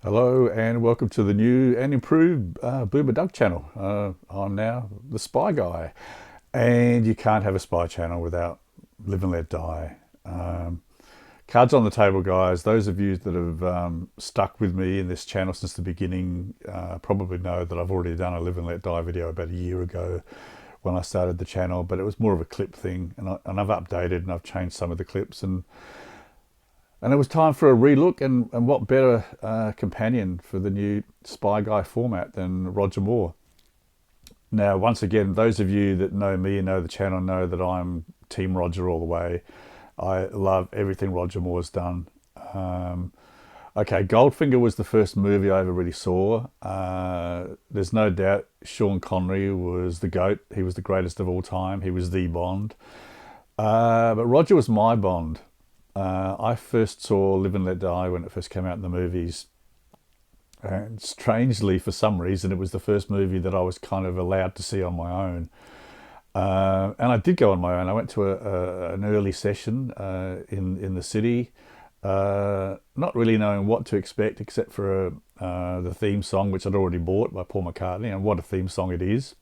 Hello and welcome to the new and improved Boomer Doug channel. I'm now the Spy Guy, and you can't have a spy channel without Live and Let Die. Cards on the table, guys. Those of you that have stuck with me in this channel since the beginning probably know that I've already done a Live and Let Die video about a year ago when I started the channel, but it was more of a clip thing, and I've updated and I've changed some of the clips, and it was time for a relook, and what better companion for the new Spy Guy format than Roger Moore. Now, once again, those of you that know me and know the channel know that I'm Team Roger all the way. I love everything Roger Moore's done. Okay, Goldfinger was the first movie I ever really saw. There's no doubt Sean Connery was the GOAT. He was the greatest of all time. He was the Bond. But Roger was my Bond. I first saw Live and Let Die when it first came out in the movies, and strangely, for some reason, it was the first movie that I was kind of allowed to see on my own. And I did go on my own. I went to an early session in the city, not really knowing what to expect except for the theme song, which I'd already bought by Paul McCartney, and what a theme song it is.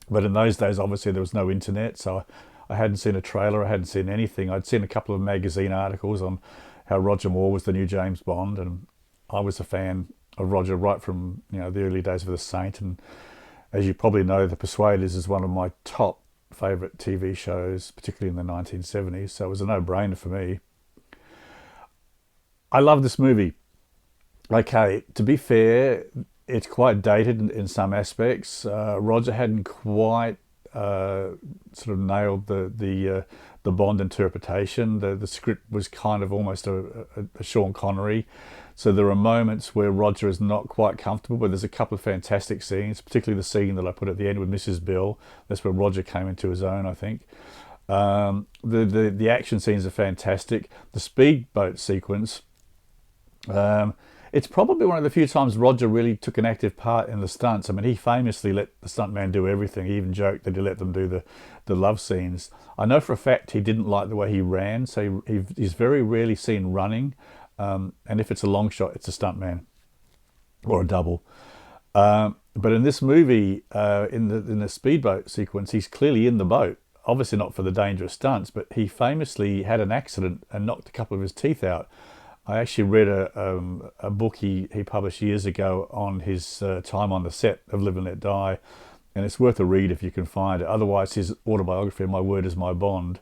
But in those days, obviously, there was no internet, so I hadn't seen a trailer, I hadn't seen anything. I'd seen a couple of magazine articles on how Roger Moore was the new James Bond, and I was a fan of Roger right from the early days of The Saint. And as you probably know, The Persuaders is one of my top favourite TV shows, particularly in the 1970s, so it was a no-brainer for me. I love this movie. Okay, to be fair, it's quite dated in some aspects. Roger hadn't quite sort of nailed the Bond interpretation. The script was kind of almost a Sean Connery, so there are moments where Roger is not quite comfortable, but there's a couple of fantastic scenes, particularly the scene that I put at the end with Mrs. Bill. That's where Roger came into his own, I think. The action scenes are fantastic. The speedboat sequence, it's probably one of the few times Roger really took an active part in the stunts. I mean, he famously let the stuntman do everything. He even joked that he let them do the love scenes. I know for a fact he didn't like the way he ran, so he's very rarely seen running. And if it's a long shot, it's a stuntman or a double. But in this movie, in the speedboat sequence, he's clearly in the boat. Obviously not for the dangerous stunts, but he famously had an accident and knocked a couple of his teeth out. I actually read a book he published years ago on his time on the set of Live and Let Die, and it's worth a read if you can find it. Otherwise, his autobiography, My Word Is My Bond,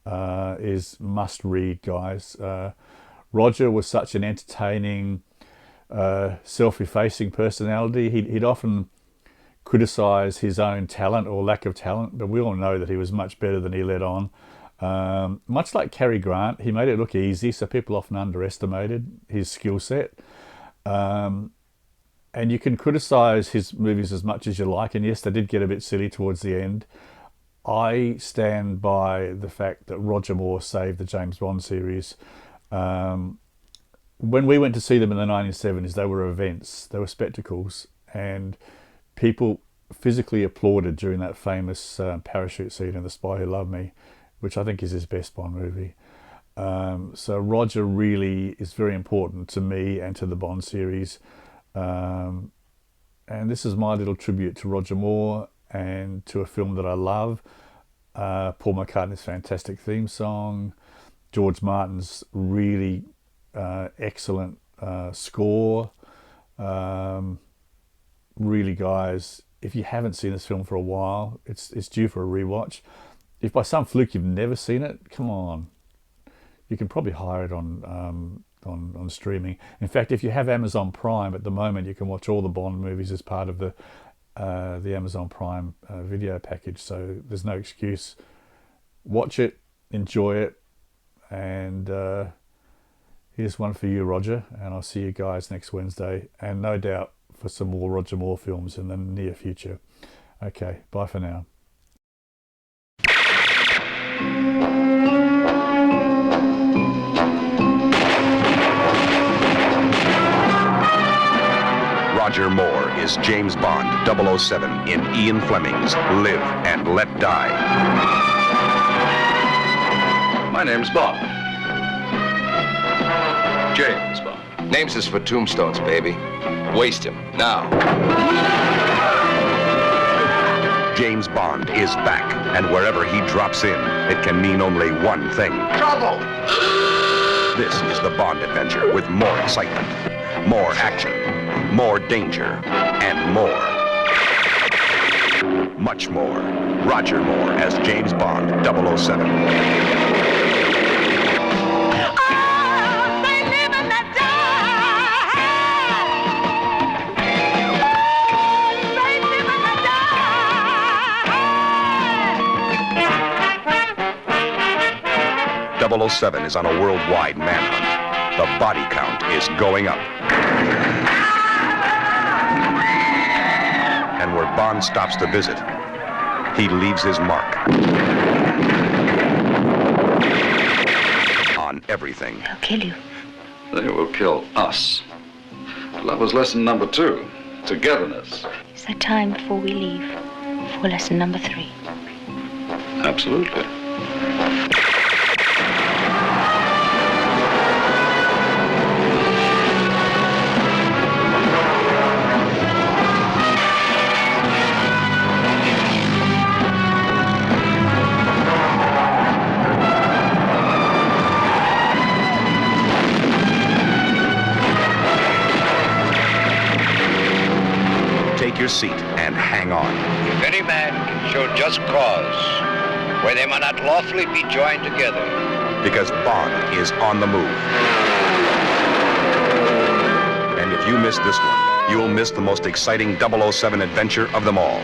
is must read, guys. Roger was such an entertaining, self-effacing personality. He'd often criticise his own talent or lack of talent, but we all know that he was much better than he let on. Much like Cary Grant, he made it look easy, so people often underestimated his skill set. And you can criticise his movies as much as you like, and yes, they did get a bit silly towards the end. I stand by the fact that Roger Moore saved the James Bond series. When we went to see them in the 1970s, they were events, they were spectacles, and people physically applauded during that famous parachute scene in The Spy Who Loved Me, which I think is his best Bond movie. So Roger really is very important to me and to the Bond series. And this is my little tribute to Roger Moore and to a film that I love. Paul McCartney's fantastic theme song, George Martin's really excellent score. Really, guys, if you haven't seen this film for a while, it's due for a rewatch. If by some fluke you've never seen it, come on. You can probably hire it on streaming. In fact, if you have Amazon Prime at the moment, you can watch all the Bond movies as part of the Amazon Prime video package. So there's no excuse. Watch it, enjoy it, and here's one for you, Roger. And I'll see you guys next Wednesday, and no doubt for some more Roger Moore films in the near future. Okay, bye for now. Roger Moore is James Bond 007 in Ian Fleming's Live and Let Die. My name's Bob. James Bond. Names is for tombstones, baby. Waste him, now. James Bond is back, and wherever he drops in, it can mean only one thing. Trouble! This is the Bond adventure with more excitement, more action, more danger, and more. Much more. Roger Moore as James Bond 007. .007 is on a worldwide manhunt. The body count is going up. And where Bond stops to visit, he leaves his mark on everything. They'll kill you. They will kill us. Love was lesson number 2. Togetherness. Is there time before we leave for lesson number 3? Absolutely. Take your seat and hang on. If any man can show just cause where they may not lawfully be joined together. Because Bond is on the move. And if you miss this one, you'll miss the most exciting 007 adventure of them all.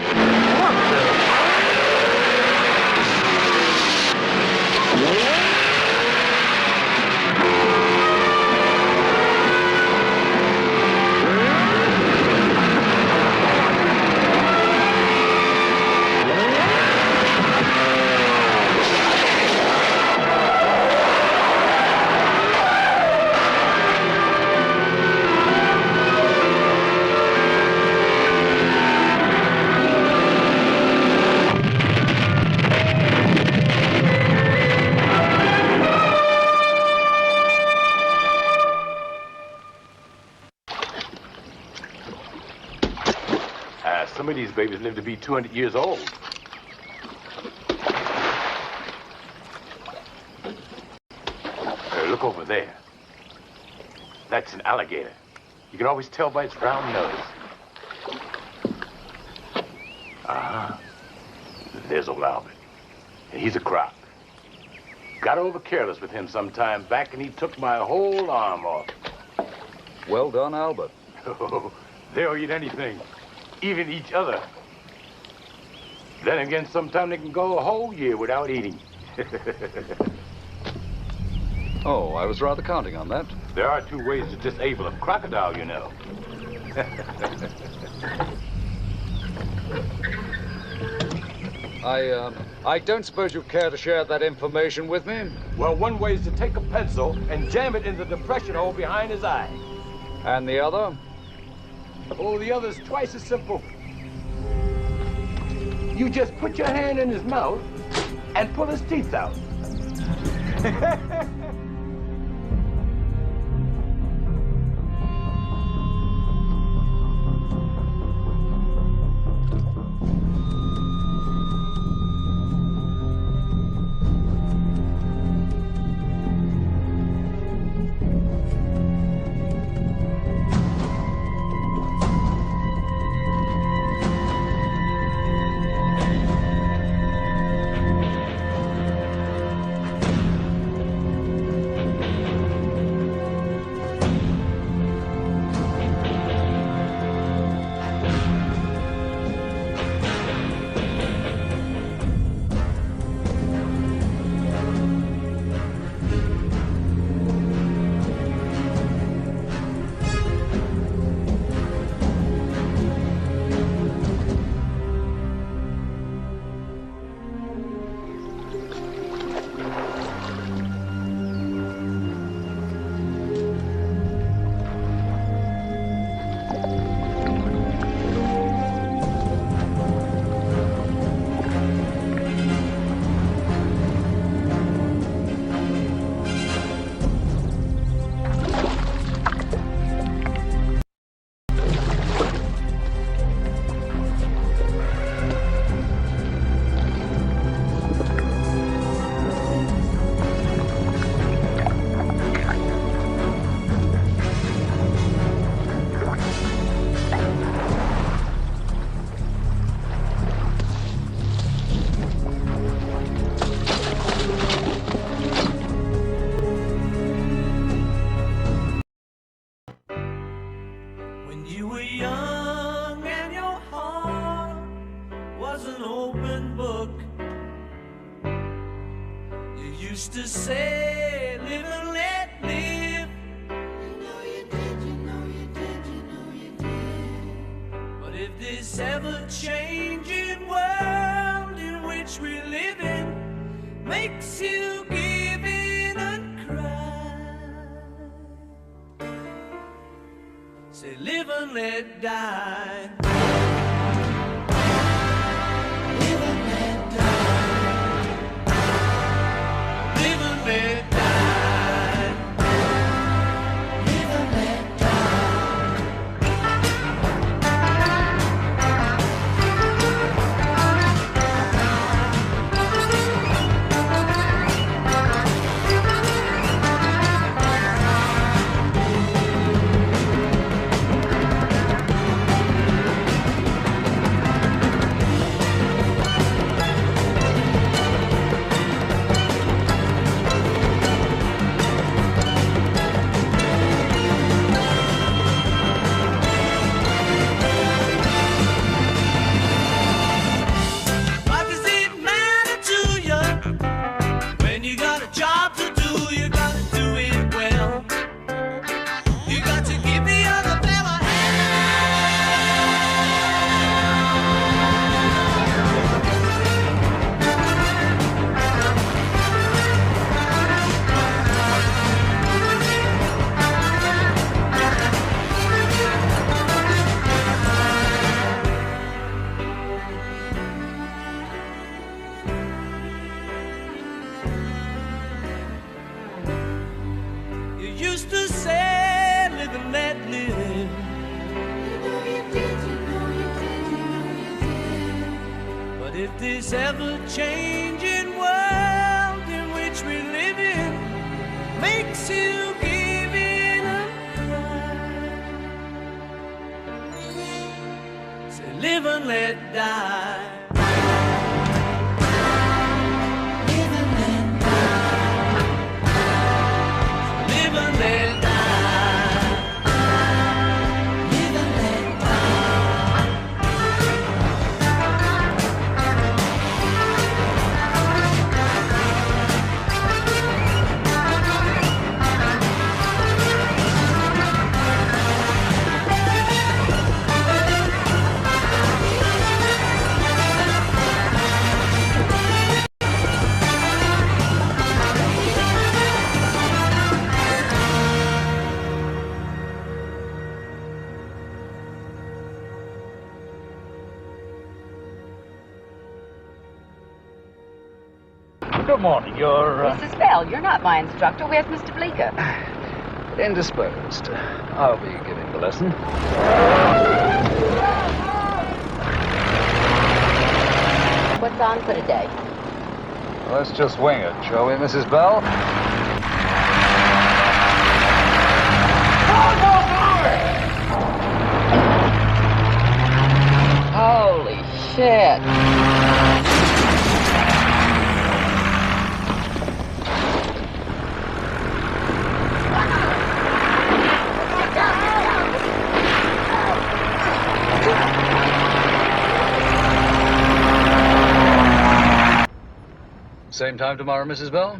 Some of these babies live to be 200 years old. Look over there. That's an alligator. You can always tell by its round nose. There's old Albert. And he's a croc. Got over careless with him some time back, and he took my whole arm off. Well done, Albert. Oh, they'll eat anything. Even each other. Then again, sometimes they can go a whole year without eating. Oh, I was rather counting on that. There are 2 ways to disable a crocodile, you know. I don't suppose you care to share that information with me? Well, one way is to take a pencil and jam it in the depression hole behind his eye. And the other? Oh, the other's twice as simple. You just put your hand in his mouth and pull his teeth out. used to say, live and let live. You know you did, you know you did, you know you did. But if this ever-changing world in which we live in makes you give in and cry, say live and let die. Live and let die. Live and let die. Live and let die. What does it matter to you when you got a job to do? You gotta do it well. You got to give the other fella You used to say, live and let live. You know you did, you know you did, you know you did. But if this ever-changing world in which we live in makes you give in and cry, say live and let die. Live and let die. Live and let die. Live and let die. Good morning. You're, Mrs. Bell, you're not my instructor. Where's Mr. Bleeker? indisposed. I'll be giving the lesson. What's on for today? Let's just wing it, shall we, Mrs. Bell? Holy shit. Same time tomorrow, Mrs. Bell?